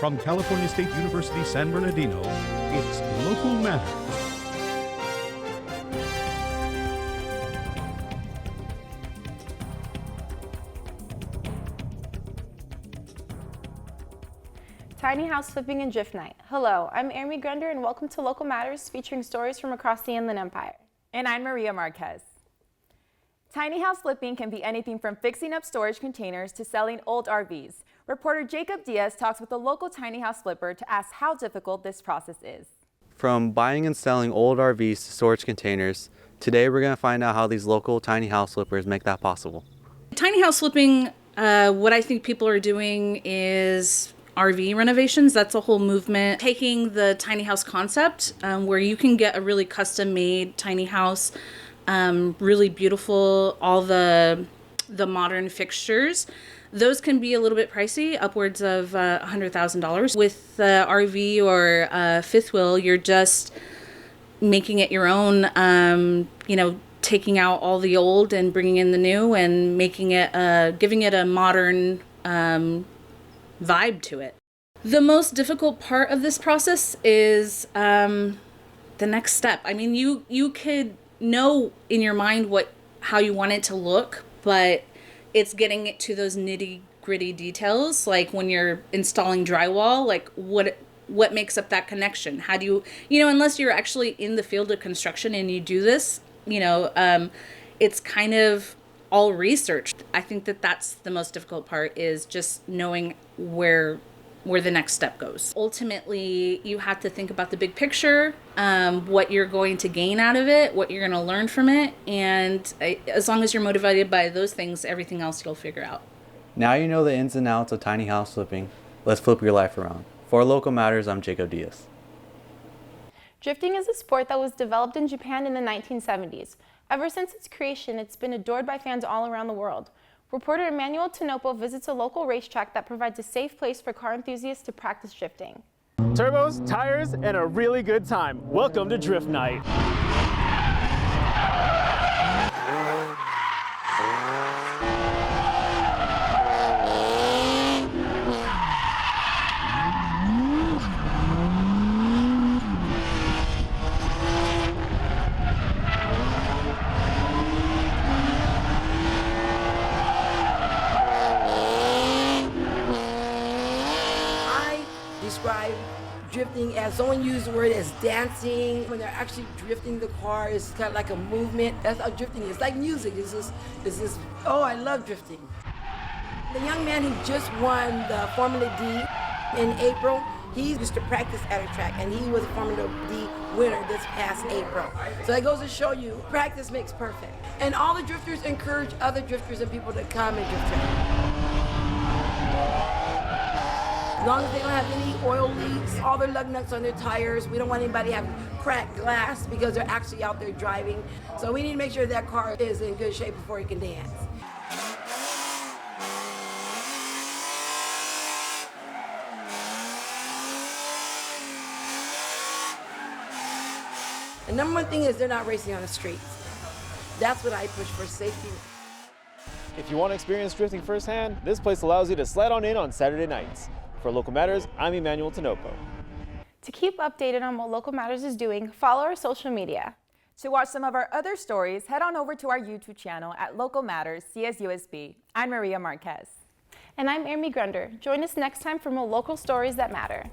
From California State University, San Bernardino, it's Local Matters. Tiny House Flipping and Drift Night. Hello, I'm Emmanuel Tanopo and welcome to Local Matters, featuring stories from across the Inland Empire. And I'm Maria Marquez. Tiny house flipping can be anything from fixing up storage containers to selling old RVs. Reporter Jacob Diaz talks with a local tiny house flipper to ask how difficult this process is. From buying and selling old RVs to storage containers, today we're going to find out how these local tiny house flippers make that possible. Tiny house flipping, what I think people are doing is RV renovations. That's a whole movement. Taking the tiny house concept, where you can get a really custom made tiny house, really beautiful, all the modern fixtures. Those can be a little bit pricey, upwards of $100,000. With the RV or fifth wheel, you're just making it your own, taking out all the old and bringing in the new and making it, giving it a modern vibe to it. The most difficult part of this process is the next step. I mean, you could know in your mind how you want it to look, but it's getting it to those nitty gritty details, like when you're installing drywall, like what makes up that connection. How do you unless you're actually in the field of construction and you do this, it's kind of all research. I think that's the most difficult part, is just knowing where the next step goes. Ultimately, you have to think about the big picture, what you're going to gain out of it, what you're going to learn from it, and as long as you're motivated by those things, everything else you'll figure out. Now you know the ins and outs of tiny house flipping. Let's flip your life around. For Local Matters, I'm Jacob Diaz. Drifting is a sport that was developed in Japan in the 1970s. Ever since its creation, it's been adored by fans all around the world. Reporter Emmanuel Tanopo visits a local racetrack that provides a safe place for car enthusiasts to practice drifting. Turbos, tires, and a really good time. Welcome to Drift Night. Describe drifting as, someone used the word as dancing. When they're actually drifting the car, it's kind of like a movement. That's how drifting is. Like music. It's this, oh, I love drifting. The young man who just won the Formula D in April, he used to practice at a track, and he was a Formula D winner this past April. So that goes to show you, practice makes perfect. And all the drifters encourage other drifters and people to come and drift track. As long as they don't have any oil leaks, all their lug nuts on their tires, we don't want anybody having cracked glass because they're actually out there driving. So we need to make sure that car is in good shape before he can dance. The number one thing is they're not racing on the streets. That's what I push for, safety. If you want to experience drifting firsthand, this place allows you to slide on in on Saturday nights. For Local Matters, I'm Emmanuel Tanopo. To keep updated on what Local Matters is doing, follow our social media. To watch some of our other stories, head on over to our YouTube channel at Local Matters CSUSB. I'm Maria Marquez. And I'm Emmanuel Tanopo. Join us next time for more local stories that matter.